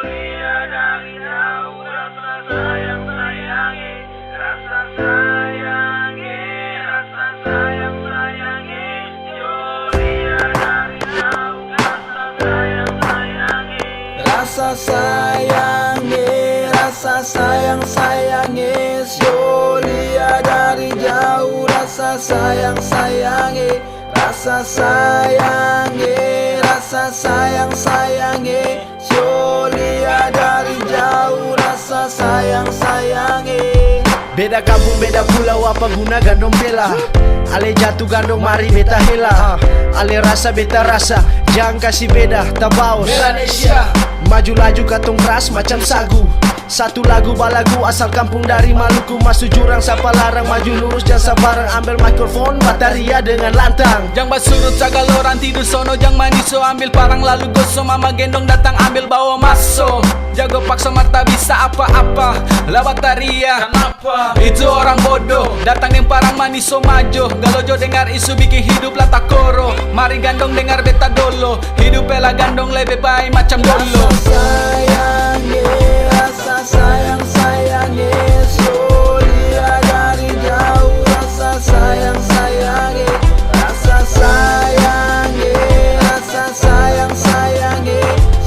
lihat dari jauh, rasa sayang sayangi, rasa sayangi, rasa sayang sayangi. Yo lihat dari jauh, rasa sayang sayangi, Rasa sayangi, rasa sayang sayangi. Yo lihat dari jauh, rasa sayang sayangi, rasa sayangi, rasa sayang sayangi. Yo lihat dari jauh, rasa sayang sayangi. Beda kampung, beda pulau, apa guna gandong bela? Ale jatuh gandong, mari beta hela. Ale rasa, beta rasa, jangan kasih beda, tabaos Melanesia. maju laju katong keras macam sagu. Satu lagu balagu asal kampung dari Maluku. Masuk jurang siapa larang, maju lurus jangan sabarang. Ambil mikrofon bataria dengan lantang. Jang basurut sagal orang tidur sono, jang maniso ambil parang lalu goso. Mama gendong datang ambil bawa maso. Jago paksa mata bisa apa-apa, lawat taria. Kenapa? Itu orang bodoh, datang yang parang maniso majo. Galojo dengar isu bikin hidup lah takoro. Mari gandong dengar beta dolo, hidup pela gandong lebih baik macam dolo. Rasa sayangi, rasa sayang sayangi. Yo lihat dari jauh, rasa sayang sayangi, rasa sayangi, rasa sayang sayangi.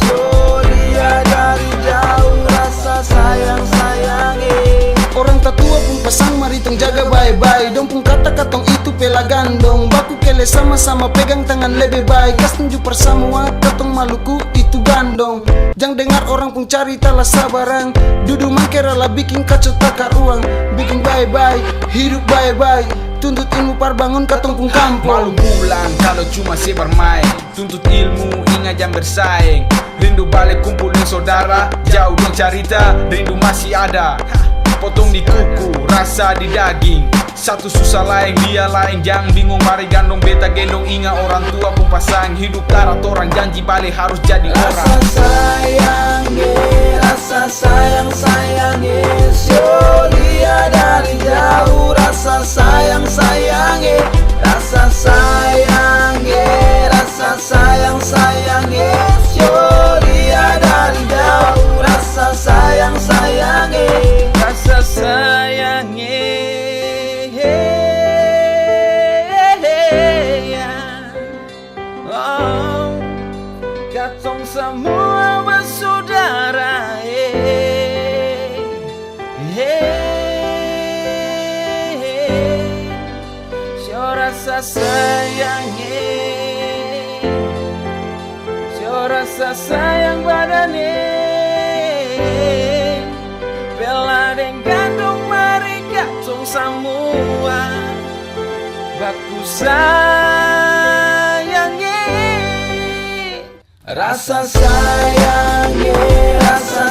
Yo lihat dari jauh, rasa sayang sayangi. Orang tatua pun pasang mari tong jaga baik-baik. Dong pun kata katong itu pela gandong. Baku kele sama-sama pegang tangan lebih baik. Kas tunjuk bersama katong Maluku itu gandong. Jangan dengar orang pun cari talah sabarang. Duduk mangkera lah bikin kacau takar ruang. Bikin baik-baik, hidup baik-baik. Tuntut ilmu parbangun katong pun kampung. Malu bulan kalau cuma si bermain. Tuntut ilmu, ingat jam bersaing. Rindu balik kumpulin saudara, jauh dong cerita, rindu masih ada. Potong di kuku, rasa di daging. Satu susah lain, dia lain, jangan bingung. Mari gandong beta gendong, ingat orang tua pun pasang. Hidup tarat orang, janji balik harus jadi orang. Rasa sayangi, rasa sayang sayangi. Yo lihat dari jauh, rasa sayang sayangi, rasa sayangi, rasa sayang sayangi. Yo lihat dari jauh, rasa sayang sayangi, Rasa sayangi, oh, katong semua bersaudara, Syo rasa sayangi, syo rasa sayang badane. Bela deng gandong mari katong semua baku sayangi. rasa sayangi, rasa